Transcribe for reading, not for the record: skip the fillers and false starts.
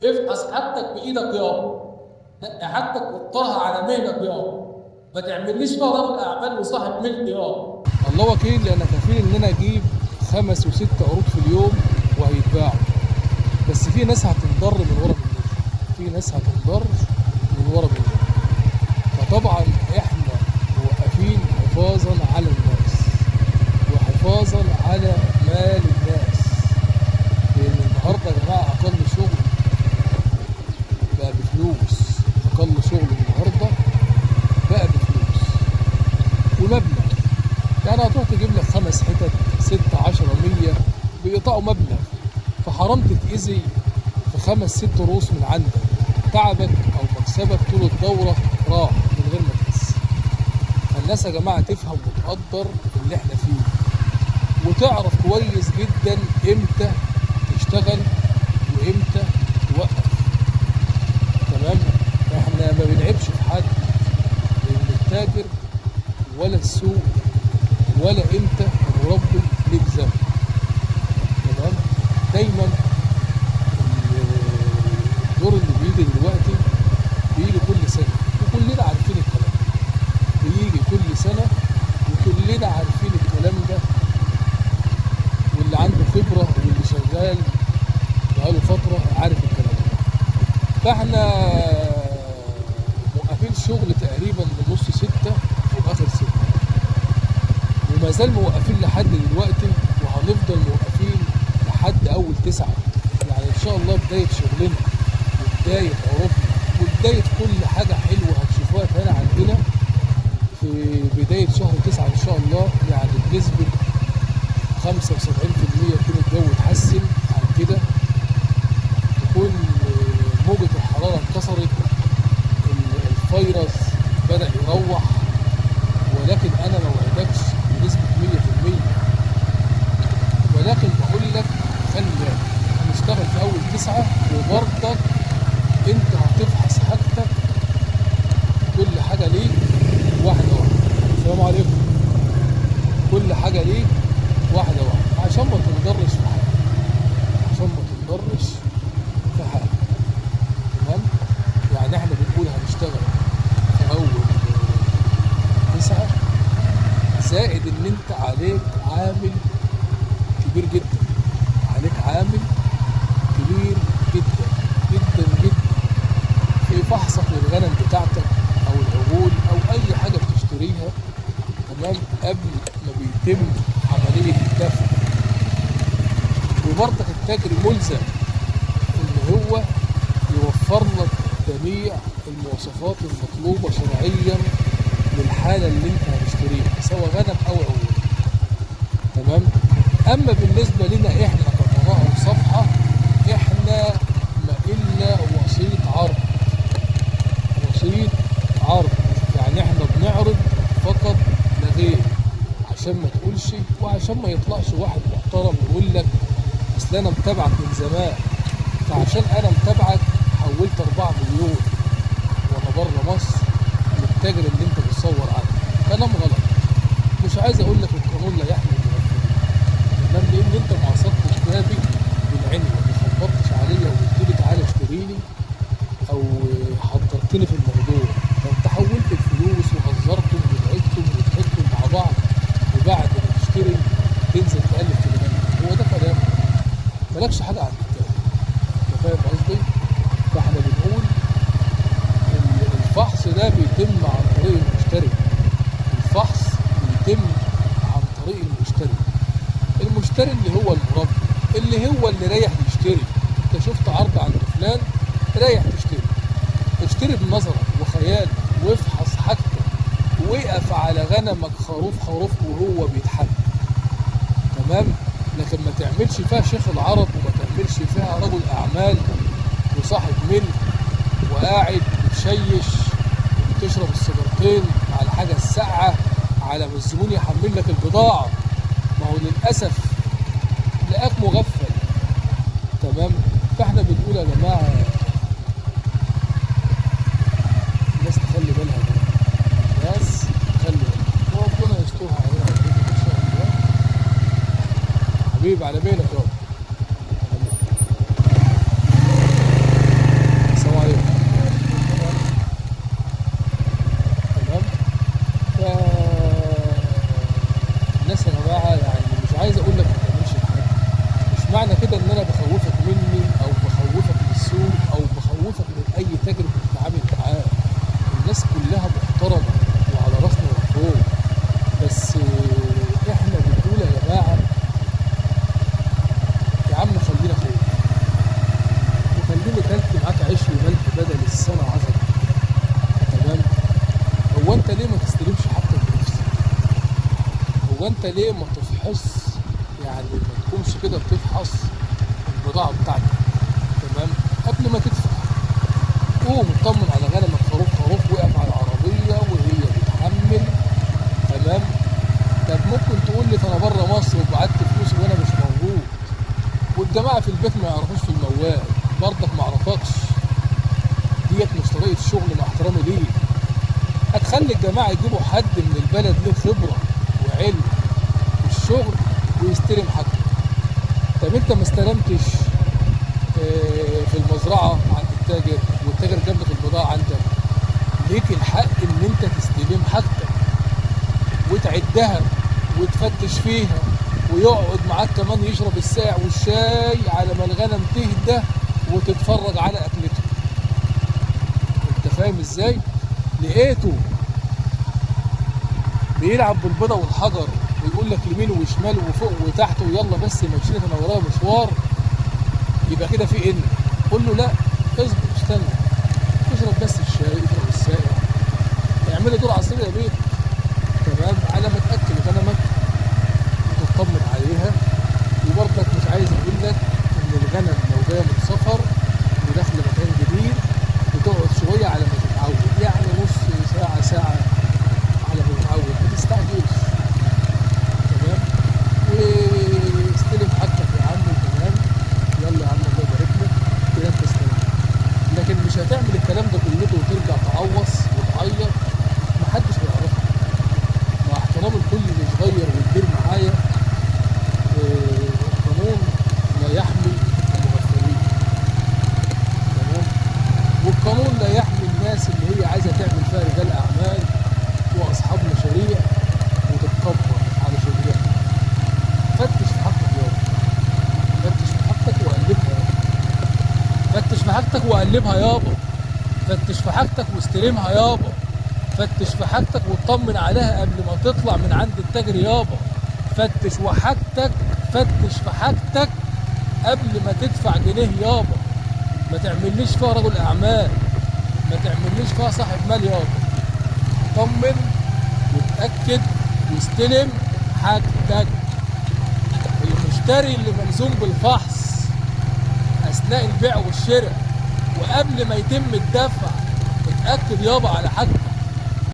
افحص حاجتك بايدك يابا، نقي حاجتك وطرها على مهلك يابا، ما تعمليش بقى رجل اعمال وصاحب ملك يابا. الله وكيل، انا كفيل ان انا اجيب 5 و6 عروض في اليوم وهيتباعوا. بس في ناس هتنضر من ورا مننا، في ناس هتنضر من ورا مننا. فطبعا احنا موقفين حفاظا على الناس وحفاظا على مال الناس، لان النهارده يا جماعه اقل شغل بقى بفلوس. اقل شغل النهارده بقى بفلوس ومبلغ. يعني هتروح تجيب لك 5 حتت 6 10 100 بيقطعوا مبلغ، فحرام تتأذي في 5 6 رؤوس من عندك. تعبك او مكسبك طول الدوره راح من غير ما تحس. فالناس يا جماعه تفهم وتقدر اللي احنا فيه، وتعرف كويس جدا امتى تشتغل وامتى توقف. تمام. احنا ما بنعيبش في حد، لان التاجر ولا السوق ولا انت المربي ليك ذنب. تمام. دايما الدور اللي بيجي دلوقتي بيجي كل سنه، وكلنا عارفين الكلام ده. بيجي كل سنه وكلنا عارفين الكلام ده، واللي عنده خبره واللي شغال بقاله فتره عارف الكلام ده. فاحنا موقفين شغل تقريبا من نص 6 واخر 6، وما زال موقفين لحد دلوقتي، وهنفضل موقفين لحد اول 9. يعني ان شاء الله بدايه شغلنا وبدايه عروضنا وبدايه كل حاجه حلوه هتشوفوها هنا عندنا في بدايه شهر 9 ان شاء الله. يعني بنسبه 75% يكون الجو اتحسن عن كده، تكون موجة الحرارة انكسرت، الفيروس بدأ يروح. ولكن أنا ما وعدكش بنسبة 100%، ولكن بقول لك خلي بالك هنشتغل في أول 9، وبرضك أنت هتفحص حاجتك كل حاجة ليك واحدة واحدة. السلام عليكم. كل حاجة ليك واحدة واحدة عشان ما تنضرش في حاجة، عشان ما تنضرش في حاجة. تمام. يعني احنا بنقول هنشتغل في أول 9، زائد إن أنت عليك عامل كبير جدا، عليك عامل كبير جدا جدا جدا في فحصك للغنم بتاعتك أو العجول أو أي حاجة بتشتريها. تمام. قبل ما بيتم عملية الدفع. وبرضك التاجر ملزم إن هو يوفر لك جميع المواصفات المطلوبة شرعيا للحالة اللي انت هتشتريها سواء غنم او عجول. تمام. اما بالنسبة لنا احنا كقراء صفحة، احنا ما الا وسيط عرض، وسيط عرض. يعني احنا بنعرض فقط لا غير، عشان ما تقولش وعشان ما يطلعش واحد محترم يقول لك اصل انا متابعك من زمان، فعشان انا متابعك حولت 4 مليون وانا بره مصر للتاجر اللي انت بتصور عنه. كلام غلط. مش عايز اقول لك القانون لا يحمي المغفلين، تمام، لان انت ما عصرتش بابي بالعين، ما خبطتش عليا وقلت لي تعالى اشتريني او حضرتني في الموضوع. فانت حولت الفلوس وهزرتم ولعبتم وضحكتم مع بعض، وبعد ما تشتري تنزل تقلب في الغنم. هو ده كلام؟ مالكش حاجه عن الكلام. انت فاهم قصدي؟ فاحنا بنقول الفحص ده بيتم عن طريق المشتري. الفحص بيتم عن طريق المشتري. المشتري اللي هو المربي، اللي هو اللي رايح يشتري. انت شفت عرض عند فلان رايح تشتري، اشتري بنظرك وخيالك وافحص حاجتك، وقف على غنمك خروف خروف وهو بيتحمل. تمام. لكن ما تعملش فيها شيخ العرب، وما تعملش فيها رجل اعمال وصاحب ملك وقاعد بتشيش وبتشرب السيجارتين مع الحاجه الساقعه على ما الزبون يحمل لك البضاعه. ما هو للاسف لقاك مغفل. تمام. فاحنا بنقول يا جماعه الناس تخلي بالها بقى. الناس تخلي بالها وربنا يسترها علينا وعليكم ان شاء الله. حبيبي على بالك يابا. اللي كلت معاك عيش وملح بدل السنه 10. تمام. هو انت ليه ما تستلمش حاجتك بنفسك؟ هو انت ليه ما تفحص؟ يعني ما تقومش كده بتفحص البضاعه بتاعتك، تمام، قبل ما تدفع. قوم اطمن على غنمك خروف خروف واقف على العربيه وهي بتحمل، تمام. طب ممكن تقول لي انا بره مصر وبعت فلوسي وانا مش موجود، والجماعه في البيت ما يعرفوش في الموال، برضك ما اعرفكش. ديت مش طريقه شغل مع احترامي ليك. هتخلي الجماعه يجيبوا حد من البلد له خبره وعلم في الشغل ويستلم حاجته. طب انت ما استلمتش في المزرعه عند التاجر والتاجر جاب لك البضاعه عندك، ليك الحق ان انت تستلم حاجتك وتعدها وتفتش فيها، ويقعد معاك كمان يشرب الساع والشاي على ما الغنم تهدى وتتفرج على اكلته. انت فاهم ازاي؟ لقيته بيلعب بالبيضه والحجر ويقول لك يمين وشمال وفوق وتحت ويلا بس مشيت انا ورايا مشوار، يبقى كده في ان قول له لا اصبر استنى، اشرب بس الشاي، اشرب السائل، اعمل لي دور عصير يا بيه، تمام، على ما تاكل غنمك وتطمن عليها. وبرضك مش عايز اقول لك ان الغنم لو جايه من سفر وداخله مكان جديد بتقعد شويه على ما تتعود، يعني نص ساعه ساعه على ما تتعود، ما تستعجلش، تمام. واستلم حاجتك يا عم، تمام، يلا يا عم الله يبارك لك كده انت استلمت. لكن مش هتعمل الكلام ده كله وترجع تعوص وتعيط، محدش هيعرفك. مع احترام الكل اللي صغير والكبير معايا، القانون لا يحمي المغفلين، تمام، والقانون لا يحمي الناس اللي هي عايزه تعمل فيها رجال اعمال واصحاب مشاريع وتتكبر على شغلها. فتش في حقك يابا، فتش في حقك وقلبها يابا، فتش في حاجتك وقلبها يابا، فتش في حاجتك واستلمها يابا، فتش في حاجتك واطمن عليها قبل ما تطلع من عند التاجر يابا، فتش وحاجتك، فتش في حاجتك قبل ما تدفع جنيه يابا. ما تعمليش فيها رجل اعمال، ما تعمليش فيها صاحب مال يابا. طمن وتأكد واستلم حاجتك. المشتري اللي ملزوم بالفحص اثناء البيع والشراء وقبل ما يتم الدفع اتأكد يابا على حاجتك.